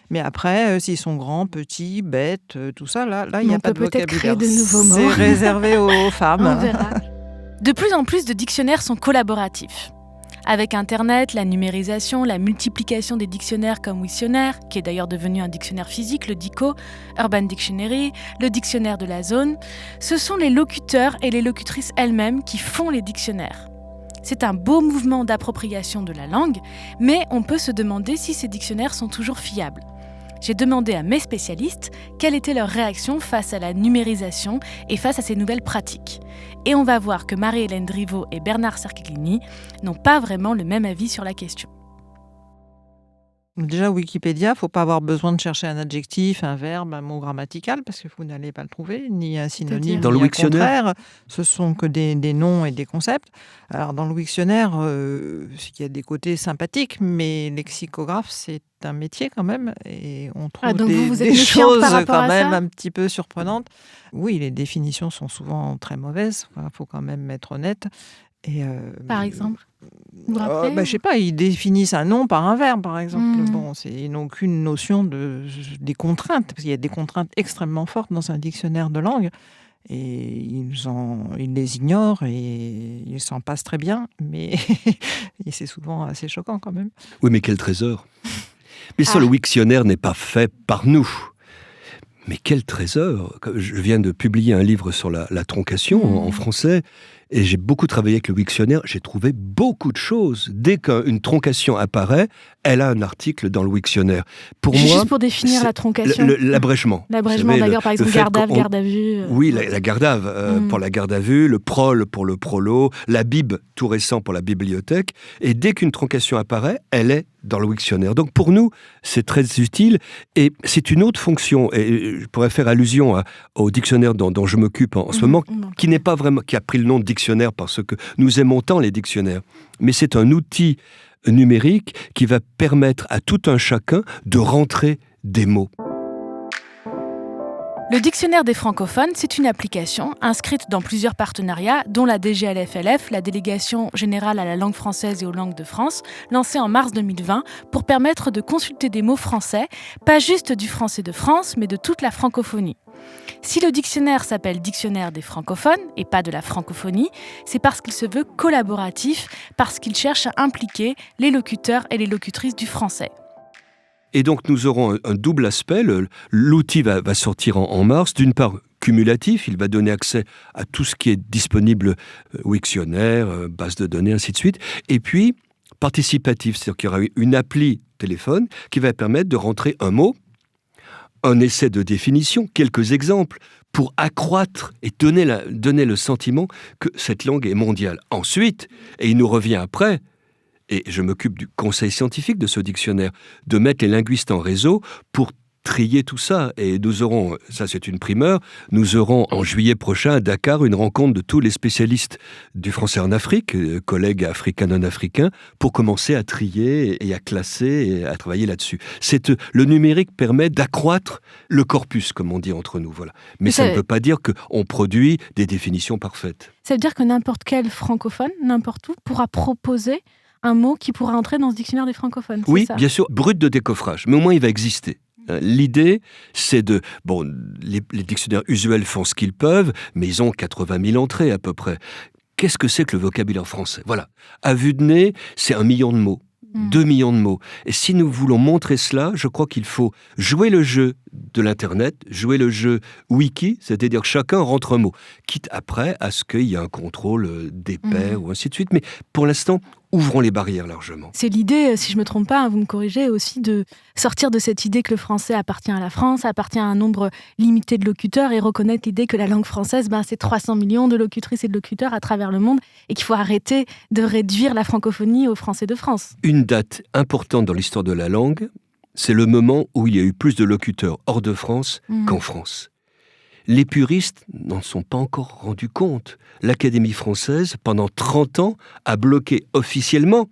Mais après, s'ils sont grands, petits, bêtes, tout ça, là il n'y a pas de vocabulaire. Créer de nouveaux mots. C'est réservé aux femmes. On verra. De plus en plus de dictionnaires sont collaboratifs. Avec Internet, la numérisation, la multiplication des dictionnaires comme Wiktionnaire, qui est d'ailleurs devenu un dictionnaire physique, le DICO, Urban Dictionary, le dictionnaire de la zone, ce sont les locuteurs et les locutrices elles-mêmes qui font les dictionnaires. C'est un beau mouvement d'appropriation de la langue, mais on peut se demander si ces dictionnaires sont toujours fiables. J'ai demandé à mes spécialistes quelle était leur réaction face à la numérisation et face à ces nouvelles pratiques. Et on va voir que Marie-Hélène Driveau et Bernard Cerchiglini n'ont pas vraiment le même avis sur la question. Déjà, Wikipédia, il ne faut pas avoir besoin de chercher un adjectif, un verbe, un mot grammatical, parce que vous n'allez pas le trouver, ni un synonyme, dans ni le un Wiktionnaire. contraire. Ce sont que des noms et des concepts. Alors, dans le Wiktionnaire, il y a des côtés sympathiques, mais lexicographe, c'est un métier quand même, et on trouve des choses quand même un petit peu surprenantes. Oui, les définitions sont souvent très mauvaises, il faut quand même être honnête. Et par exemple, je ne sais pas, ils définissent un nom par un verbe, par exemple. Bon, ils n'ont aucune notion des contraintes, parce qu'il y a des contraintes extrêmement fortes dans un dictionnaire de langue, et ils les ignorent, et ils s'en passent très bien, mais c'est souvent assez choquant quand même. Oui, mais quel trésor! Mais ça, le Wiktionnaire n'est pas fait par nous. Mais quel trésor! Je viens de publier un livre sur la troncation en français, et j'ai beaucoup travaillé avec le Wiktionnaire. J'ai trouvé beaucoup de choses. Dès qu'une troncation apparaît, elle a un article dans le Wiktionnaire. Pour moi, juste pour définir la troncation. L'abrègement. L'abrègement, d'accord, par exemple, garde à vue. Oui, la garde à vue pour la garde à vue, le prol pour le prolo, la bib, tout récent, pour la bibliothèque. Et dès qu'une troncation apparaît, elle est dans le Wiktionnaire. Donc pour nous, c'est très utile, et c'est une autre fonction, et je pourrais faire allusion au dictionnaire dont je m'occupe en ce moment, qui n'est pas vraiment, qui a pris le nom de dictionnaire parce que nous aimons tant les dictionnaires, mais c'est un outil numérique qui va permettre à tout un chacun de rentrer des mots. Le dictionnaire des francophones, c'est une application inscrite dans plusieurs partenariats, dont la DGLFLF, la Délégation générale à la langue française et aux langues de France, lancée en mars 2020 pour permettre de consulter des mots français, pas juste du français de France, mais de toute la francophonie. Si le dictionnaire s'appelle Dictionnaire des francophones et pas de la francophonie, c'est parce qu'il se veut collaboratif, parce qu'il cherche à impliquer les locuteurs et les locutrices du français. Et donc, nous aurons un double aspect. L'outil va sortir en mars. D'une part, cumulatif, il va donner accès à tout ce qui est disponible, Wiktionnaire, base de données, ainsi de suite. Et puis, participatif, c'est-à-dire qu'il y aura une appli téléphone qui va permettre de rentrer un mot, un essai de définition, quelques exemples, pour accroître et donner le sentiment que cette langue est mondiale. Ensuite, et il nous revient après, et je m'occupe du conseil scientifique de ce dictionnaire, de mettre les linguistes en réseau pour trier tout ça. Et nous aurons, ça c'est une primeur, nous aurons en juillet prochain à Dakar une rencontre de tous les spécialistes du français en Afrique, collègues africains non-africains, pour commencer à trier et à classer et à travailler là-dessus. Le numérique permet d'accroître le corpus, comme on dit entre nous. Voilà. Mais ça ne veut pas dire qu'on produit des définitions parfaites. Ça veut dire que n'importe quel francophone, n'importe où, pourra proposer un mot qui pourra entrer dans ce dictionnaire des francophones. Oui, ça, bien sûr, brut de décoffrage, mais au moins il va exister. L'idée, c'est les dictionnaires usuels font ce qu'ils peuvent, mais ils ont 80 000 entrées à peu près. Qu'est-ce que c'est que le vocabulaire français ? Voilà. À vue de nez, c'est 1 million de mots, 2 millions de mots. Et si nous voulons montrer cela, je crois qu'il faut jouer le jeu de l'Internet, jouer le jeu wiki, c'est-à-dire que chacun rentre un mot, quitte après à ce qu'il y ait un contrôle des pairs ou ainsi de suite. Mais pour l'instant, ouvrons les barrières largement. C'est l'idée, si je ne me trompe pas, vous me corrigez, aussi de sortir de cette idée que le français appartient à la France, appartient à un nombre limité de locuteurs et reconnaître l'idée que la langue française, c'est 300 millions de locutrices et de locuteurs à travers le monde et qu'il faut arrêter de réduire la francophonie aux Français de France. Une date importante dans l'histoire de la langue, c'est le moment où il y a eu plus de locuteurs hors de France qu'en France. Les puristes n'en sont pas encore rendus compte. L'Académie française, pendant 30 ans, a bloqué officiellement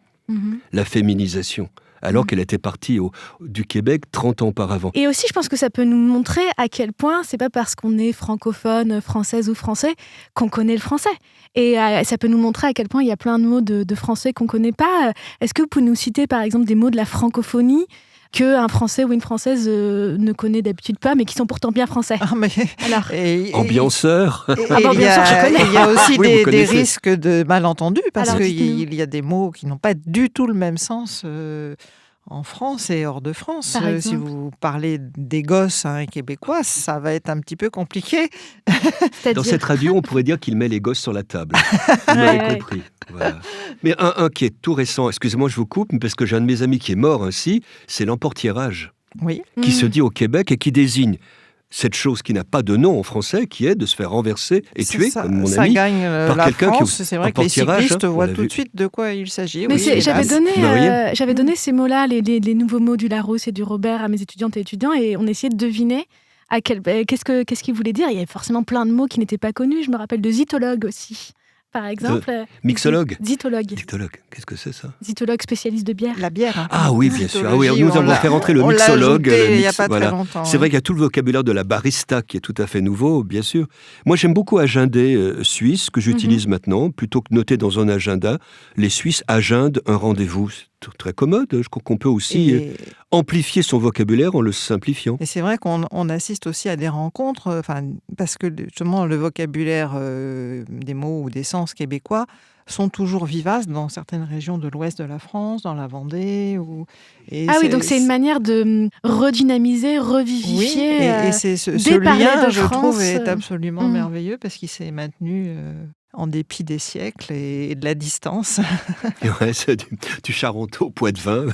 la féminisation, alors qu'elle était partie du Québec 30 ans auparavant. Et aussi, je pense que ça peut nous montrer à quel point, c'est pas parce qu'on est francophone, française ou français, qu'on connaît le français. Et ça peut nous montrer à quel point il y a plein de mots de français qu'on connaît pas. Est-ce que vous pouvez nous citer, par exemple, des mots de la francophonie qu'un Français ou une Française ne connaît d'habitude pas, mais qui sont pourtant bien français. Alors, ambianceur. Il y a aussi des risques de malentendus, parce qu'il y a des mots qui n'ont pas du tout le même sens en France et hors de France. Si vous parlez des gosses à un Québécois, ça va être un petit peu compliqué. Dans cette radio, on pourrait dire qu'il met les gosses sur la table. Vous m'avez compris. Voilà. Mais un qui est tout récent, excusez-moi, je vous coupe, parce que j'ai un de mes amis qui est mort ainsi, c'est l'emportiérage, qui se dit au Québec et qui désigne cette chose qui n'a pas de nom en français, qui est de se faire renverser et tuer, comme mon ami, par quelqu'un qui c'est vrai que les cyclistes voient tout de suite de quoi il s'agit. Mais j'avais donné ces mots-là, les nouveaux mots du Larousse et du Robert à mes étudiantes et étudiants, et on essayait de deviner qu'est-ce qu'ils voulaient dire. Il y avait forcément plein de mots qui n'étaient pas connus. Je me rappelle de zytologue aussi. Par exemple. Mixologue. Zytologue. Qu'est-ce que c'est ça ? Zytologue, spécialiste de bière. La bière. Ah oui, bien sûr. Nous avons fait rentrer le mixologue. Il n'y a pas très longtemps. C'est vrai qu'il y a tout le vocabulaire de la barista qui est tout à fait nouveau, bien sûr. Moi, j'aime beaucoup Agender suisse, que j'utilise maintenant, plutôt que noter dans un agenda. Les Suisses agendent un rendez-vous. C'est très commode. Je crois qu'on peut aussi amplifier son vocabulaire en le simplifiant. Et c'est vrai qu'on assiste aussi à des rencontres, parce que justement le vocabulaire des mots ou des sens québécois sont toujours vivaces dans certaines régions de l'ouest de la France, dans la Vendée. Donc c'est une manière de redynamiser, revivifier. Et c'est ce lien, je trouve, est absolument merveilleux, parce qu'il s'est maintenu en dépit des siècles et de la distance. C'est du Charenton au Poitevin.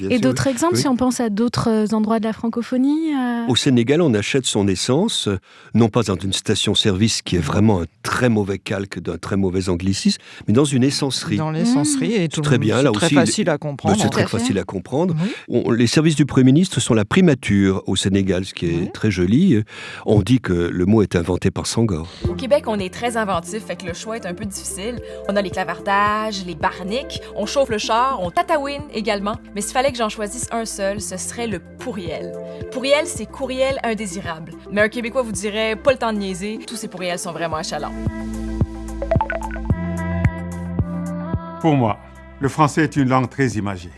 Et d'autres exemples, si on pense à d'autres endroits de la francophonie Au Sénégal, on achète son essence, non pas dans une station-service qui est vraiment un très mauvais calque d'un très mauvais anglicisme, mais dans une essencerie. Dans l'essencerie, et c'est très bien. Là très aussi, facile à comprendre. C'est très facile à comprendre. Les services du Premier ministre sont la primature au Sénégal, ce qui est très joli. On dit que le mot est inventé par Senghor. Au Québec, on est très inventif, fait que le choix est un peu difficile. On a les clavardages, les barniques, on chauffe le char, on tatouine également. Mais s'il fallait que j'en choisisse un seul, ce serait le pourriel. Pourriel, c'est courriel indésirable. Mais un Québécois vous dirait pas le temps de niaiser, tous ces pourriels sont vraiment achalants. Pour moi, le français est une langue très imagée.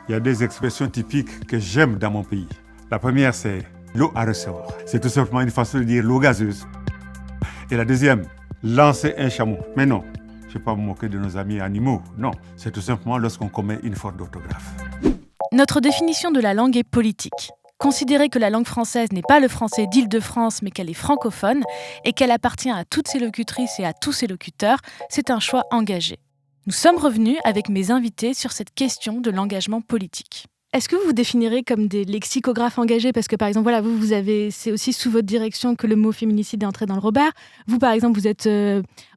Il y a des expressions typiques que j'aime dans mon pays. La première, c'est l'eau à recevoir. C'est tout simplement une façon de dire l'eau gazeuse. Et la deuxième, lancer un chameau. Mais non, je ne vais pas me moquer de nos amis animaux. Non, c'est tout simplement lorsqu'on commet une faute d'orthographe. Notre définition de la langue est politique. Considérer que la langue française n'est pas le français d'Île-de-France, mais qu'elle est francophone et qu'elle appartient à toutes ses locutrices et à tous ses locuteurs, c'est un choix engagé. Nous sommes revenus avec mes invités sur cette question de l'engagement politique. Est-ce que vous vous définirez comme des lexicographes engagés ? Parce que, par exemple, voilà, c'est aussi sous votre direction que le mot féminicide est entré dans le Robert. Vous, par exemple, vous êtes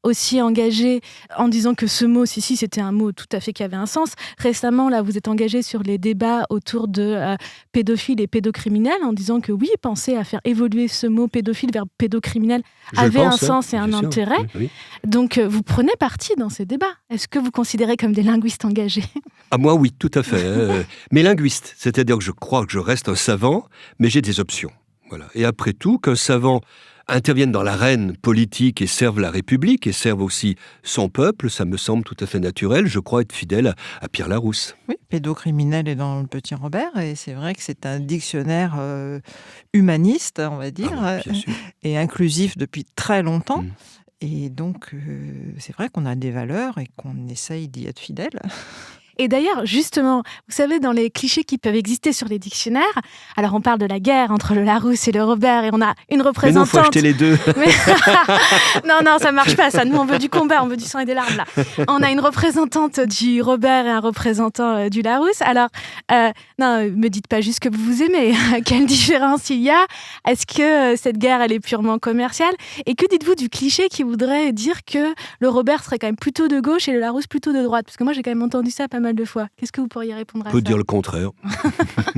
aussi engagé en disant que ce mot, si, c'était un mot tout à fait qui avait un sens. Récemment, là, vous êtes engagé sur les débats autour de pédophiles et pédocriminels en disant que oui, penser à faire évoluer ce mot pédophile vers pédocriminel avait un sens et un intérêt. Oui. Donc, vous prenez parti dans ces débats. Est-ce que vous considérez comme des linguistes engagés ? Ah, moi, oui, tout à fait. Mais linguiste, c'est-à-dire que je crois que je reste un savant, mais j'ai des options. Voilà. Et après tout, qu'un savant intervienne dans l'arène politique et serve la République et serve aussi son peuple, ça me semble tout à fait naturel. Je crois être fidèle à Pierre Larousse. Oui, pédocriminel est dans le Petit Robert et c'est vrai que c'est un dictionnaire humaniste, on va dire, et inclusif depuis très longtemps. Et donc, c'est vrai qu'on a des valeurs et qu'on essaye d'y être fidèle. Et d'ailleurs, justement, vous savez, dans les clichés qui peuvent exister sur les dictionnaires, alors on parle de la guerre entre le Larousse et le Robert, et on a une représentante... Mais non, il faut acheter les deux. Non, ça marche pas, ça. Nous, on veut du combat, on veut du sang et des larmes, là. On a une représentante du Robert et un représentant du Larousse. Alors, non, me dites pas juste que vous vous aimez. Quelle différence il y a ? Est-ce que cette guerre, elle est purement commerciale ? Et que dites-vous du cliché qui voudrait dire que le Robert serait quand même plutôt de gauche et le Larousse plutôt de droite ? Parce que moi, j'ai quand même entendu ça pas mal de fois. Qu'est-ce que vous pourriez répondre à ça ? On peut dire le contraire.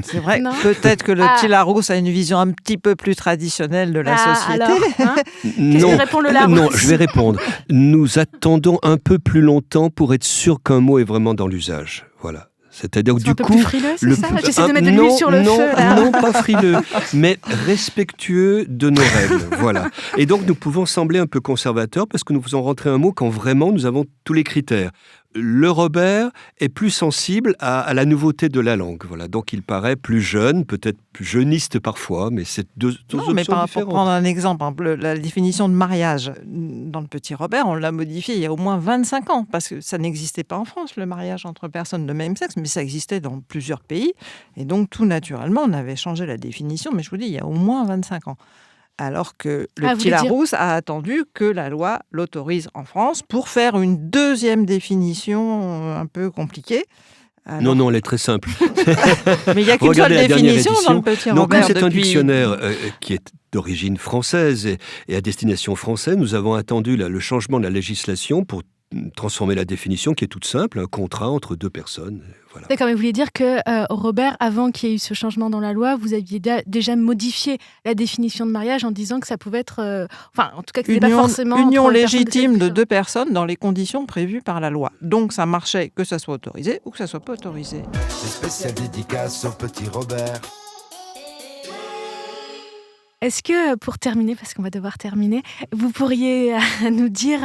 C'est vrai. Peut-être que le petit Larousse a une vision un petit peu plus traditionnelle de la société. Alors, qu'est-ce que répond le Larousse ? Non, je vais répondre. Nous attendons un peu plus longtemps pour être sûr qu'un mot est vraiment dans l'usage. Voilà. C'est-à-dire que du coup, plus frileux, c'est ça ? J'essaie de mettre de l'huile sur le feu. Non, pas frileux, mais respectueux de nos règles. Voilà. Et donc, nous pouvons sembler un peu conservateurs parce que nous faisons rentrer un mot quand vraiment nous avons tous les critères. Le Robert est plus sensible à la nouveauté de la langue. Voilà. Donc, il paraît plus jeune, peut-être plus jeuniste parfois, mais c'est deux options différentes. Pour prendre un exemple, la définition de mariage dans le Petit Robert, on l'a modifiée il y a au moins 25 ans, parce que ça n'existait pas en France, le mariage entre personnes de même sexe, mais ça existait dans plusieurs pays. Et donc, tout naturellement, on avait changé la définition, mais je vous dis, il y a au moins 25 ans. Alors que le petit Larousse a attendu que la loi l'autorise en France pour faire une deuxième définition un peu compliquée. Alors... Non, elle est très simple. Mais il n'y a qu'une seule définition dans le Petit Robert. C'est un dictionnaire qui est d'origine française et à destination française. Nous avons attendu le changement de la législation pour transformer la définition qui est toute simple, un contrat entre deux personnes. Voilà. D'accord, mais vous voulez dire que Robert, avant qu'il y ait eu ce changement dans la loi, vous aviez déjà modifié la définition de mariage en disant que ça pouvait être... en tout cas, que ce n'était pas forcément... Union légitime de deux personnes dans les conditions prévues par la loi. Donc, ça marchait que ça soit autorisé ou que ça soit pas autorisé. Les spéciales dédicaces au Petit Robert. Est-ce que, pour terminer, parce qu'on va devoir terminer, vous pourriez nous dire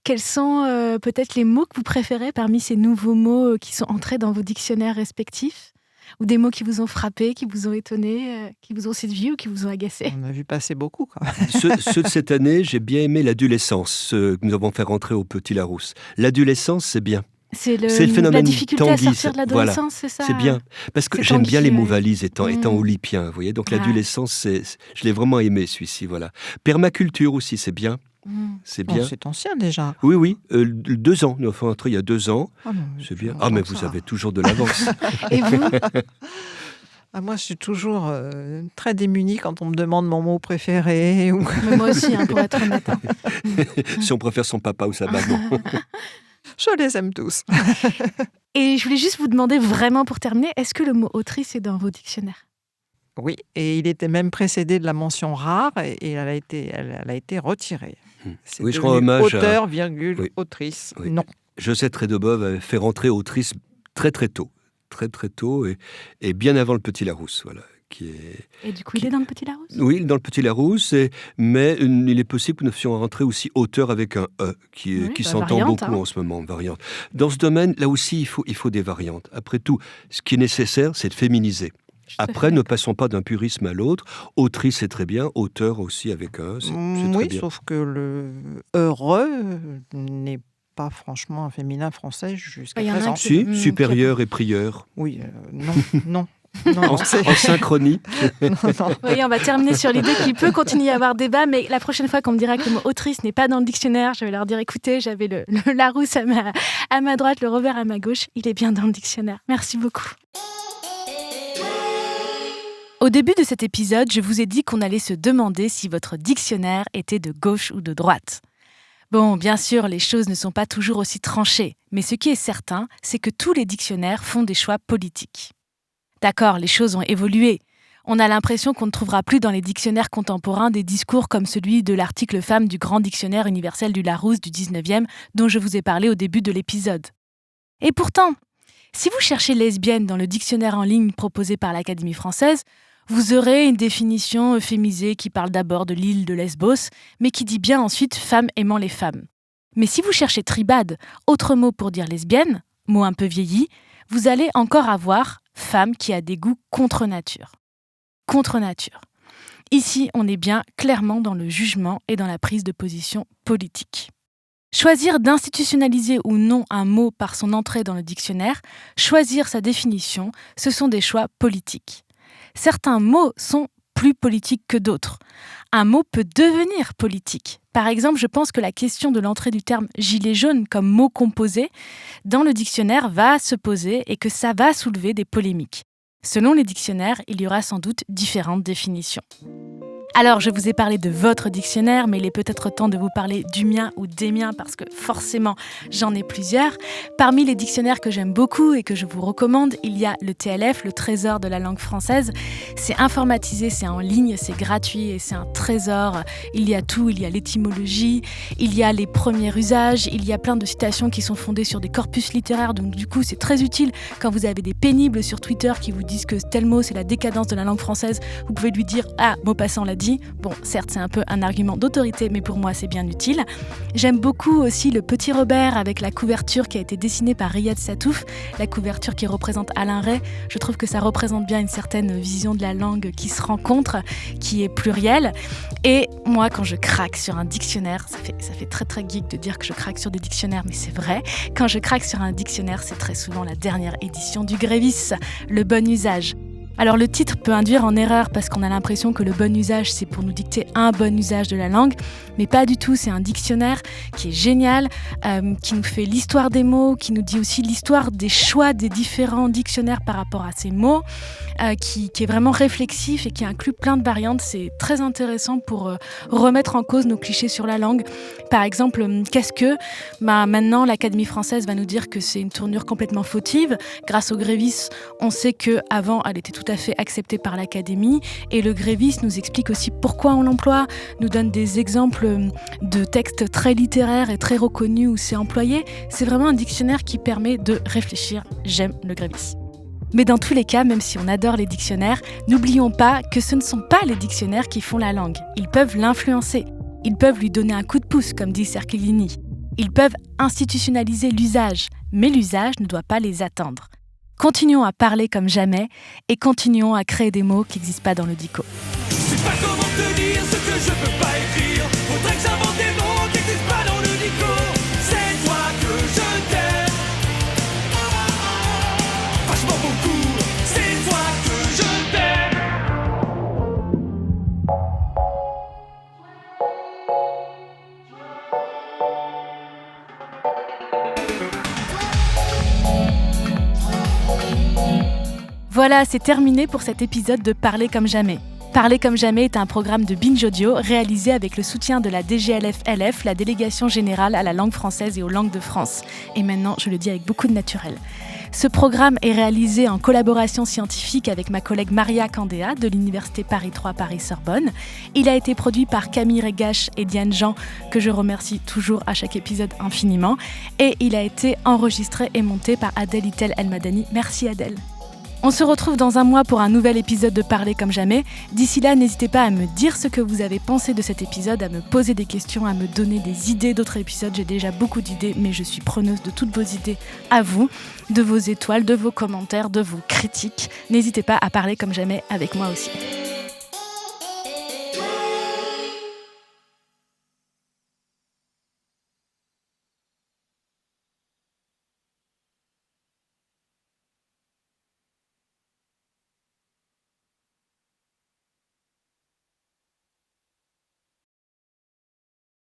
quels sont peut-être les mots que vous préférez parmi ces nouveaux mots qui sont entrés dans vos dictionnaires respectifs ? Ou des mots qui vous ont frappé, qui vous ont étonné, qui vous ont séduit ou qui vous ont agacé ? On a vu passer beaucoup, quand même. Ceux de cette année, j'ai bien aimé l'adolescence, que nous avons fait rentrer au Petit Larousse. L'adolescence, c'est bien. C'est le phénomène la difficulté Tanguy, à sortir de l'adolescence, voilà. c'est ça ? C'est bien, parce que j'aime bien les mots valises étant olympien, vous voyez. Donc l'adolescence, je l'ai vraiment aimé, celui-ci, voilà. Permaculture aussi, c'est bien. C'est bien. C'est ancien déjà. Oui, 2 ans. Nous avons entré il y a 2 ans. Oh non, c'est bien. Ah, mais vous avez toujours de l'avance. Et vous ? Moi, je suis toujours très démunie quand on me demande mon mot préféré. Ou... Mais moi aussi, pour être honnête. Si on préfère son papa ou sa maman. Je les aime tous. Et je voulais juste vous demander vraiment pour terminer, est-ce que le mot autrice est dans vos dictionnaires ? Oui, et il était même précédé de la mention rare et elle a été retirée. Oui, je rends hommage auteur, autrice. Oui. Non. Josette Redobov avait fait rentrer autrice très tôt. Très tôt et bien avant le Petit Larousse, voilà. Et du coup, il est dans le Petit Larousse ? Oui, dans le Petit Larousse, mais il est possible que nous fassions rentrer aussi auteur avec un E, qui s'entend beaucoup en ce moment, variante. Dans ce domaine, là aussi, il faut des variantes. Après tout, ce qui est nécessaire, c'est de féminiser. Après, ne passons pas d'un purisme à l'autre. Autrice, c'est très bien. Auteur aussi avec un E, c'est très bien. Oui, sauf que le heureux n'est pas franchement un féminin français jusqu'à Il y en a présent. Si, supérieur et prieur. Oui, non, non. En synchronie. Oui, on va terminer sur l'idée qu'il peut continuer à y avoir débat, mais la prochaine fois qu'on me dira que le mot autrice n'est pas dans le dictionnaire, je vais leur dire, écoutez, j'avais le Larousse à ma droite, le Robert à ma gauche, il est bien dans le dictionnaire. Merci beaucoup. Au début de cet épisode, je vous ai dit qu'on allait se demander si votre dictionnaire était de gauche ou de droite. Bon, bien sûr, les choses ne sont pas toujours aussi tranchées, mais ce qui est certain, c'est que tous les dictionnaires font des choix politiques. D'accord, les choses ont évolué. On a l'impression qu'on ne trouvera plus dans les dictionnaires contemporains des discours comme celui de l'article femme du Grand Dictionnaire universel du Larousse du 19e dont je vous ai parlé au début de l'épisode. Et pourtant, si vous cherchez lesbienne dans le dictionnaire en ligne proposé par l'Académie française, vous aurez une définition euphémisée qui parle d'abord de l'île de Lesbos, mais qui dit bien ensuite femme aimant les femmes. Mais si vous cherchez tribade, autre mot pour dire lesbienne, mot un peu vieilli, vous allez encore avoir femme qui a des goûts contre nature. Contre nature. Ici, on est bien clairement dans le jugement et dans la prise de position politique. Choisir d'institutionnaliser ou non un mot par son entrée dans le dictionnaire, choisir sa définition, ce sont des choix politiques. Certains mots sont plus politiques que d'autres. Un mot peut devenir politique. Par exemple, je pense que la question de l'entrée du terme « gilet jaune » comme mot composé dans le dictionnaire va se poser et que ça va soulever des polémiques. Selon les dictionnaires, il y aura sans doute différentes définitions. Alors, je vous ai parlé de votre dictionnaire, mais il est peut-être temps de vous parler du mien ou des miens, parce que forcément, j'en ai plusieurs. Parmi les dictionnaires que j'aime beaucoup et que je vous recommande, il y a le TLF, le Trésor de la langue française. C'est informatisé, c'est en ligne, c'est gratuit et c'est un trésor. Il y a tout, il y a l'étymologie, il y a les premiers usages, il y a plein de citations qui sont fondées sur des corpus littéraires, donc du coup, c'est très utile quand vous avez des pénibles sur Twitter qui vous disent que tel mot, c'est la décadence de la langue française. Vous pouvez lui dire « Ah, Maupassant l'a dit ». Bon, certes, c'est un peu un argument d'autorité, mais pour moi, c'est bien utile. J'aime beaucoup aussi le Petit Robert avec la couverture qui a été dessinée par Riyad Satouf, la couverture qui représente Alain Ray. Je trouve que ça représente bien une certaine vision de la langue qui se rencontre, qui est plurielle. Et moi, quand je craque sur un dictionnaire, ça fait très très geek de dire que je craque sur des dictionnaires, mais c'est vrai. Quand je craque sur un dictionnaire, c'est très souvent la dernière édition du Grévis, le bon usage. Alors le titre peut induire en erreur parce qu'on a l'impression que le bon usage, c'est pour nous dicter un bon usage de la langue, mais pas du tout, c'est un dictionnaire qui est génial, qui nous fait l'histoire des mots, qui nous dit aussi l'histoire des choix des différents dictionnaires par rapport à ces mots, qui est vraiment réflexif et qui inclut plein de variantes. C'est très intéressant pour remettre en cause nos clichés sur la langue. Par exemple, qu'est-ce que maintenant l'Académie française va nous dire que c'est une tournure complètement fautive. Grâce au Grévis, on sait qu'avant, elle était tout à fait acceptée par l'Académie et le Grévis nous explique aussi pourquoi on l'emploie, nous donne des exemples de textes très littéraires et très reconnus où c'est employé. C'est vraiment un dictionnaire qui permet de réfléchir. J'aime le Grévis. Mais dans tous les cas, même si on adore les dictionnaires, n'oublions pas que ce ne sont pas les dictionnaires qui font la langue. Ils peuvent l'influencer. Ils peuvent lui donner un coup de pouce, comme dit Cerchellini. Ils peuvent institutionnaliser l'usage, mais l'usage ne doit pas les attendre. Continuons à parler comme jamais et continuons à créer des mots qui n'existent pas dans le dico. Je sais pas comment te dire ce que je peux pas écrire. Faudrait que j'invente des mots qui n'existent pas dans le dico. C'est toi que je t'aime. Vachement beaucoup. C'est toi que je t'aime. Voilà, c'est terminé pour cet épisode de Parler comme jamais. Parler comme jamais est un programme de Binge Audio réalisé avec le soutien de la DGLF-LF, la Délégation Générale à la Langue Française et aux Langues de France. Et maintenant, je le dis avec beaucoup de naturel. Ce programme est réalisé en collaboration scientifique avec ma collègue Maria Candéa de l'Université Paris 3 Paris-Sorbonne. Il a été produit par Camille Régache et Diane Jean, que je remercie toujours à chaque épisode infiniment. Et il a été enregistré et monté par Adèle Itel El-Madani. Merci Adèle. On se retrouve dans un mois pour un nouvel épisode de Parler comme jamais. D'ici là, n'hésitez pas à me dire ce que vous avez pensé de cet épisode, à me poser des questions, à me donner des idées d'autres épisodes. J'ai déjà beaucoup d'idées, mais je suis preneuse de toutes vos idées à vous, de vos étoiles, de vos commentaires, de vos critiques. N'hésitez pas à parler comme jamais avec moi aussi.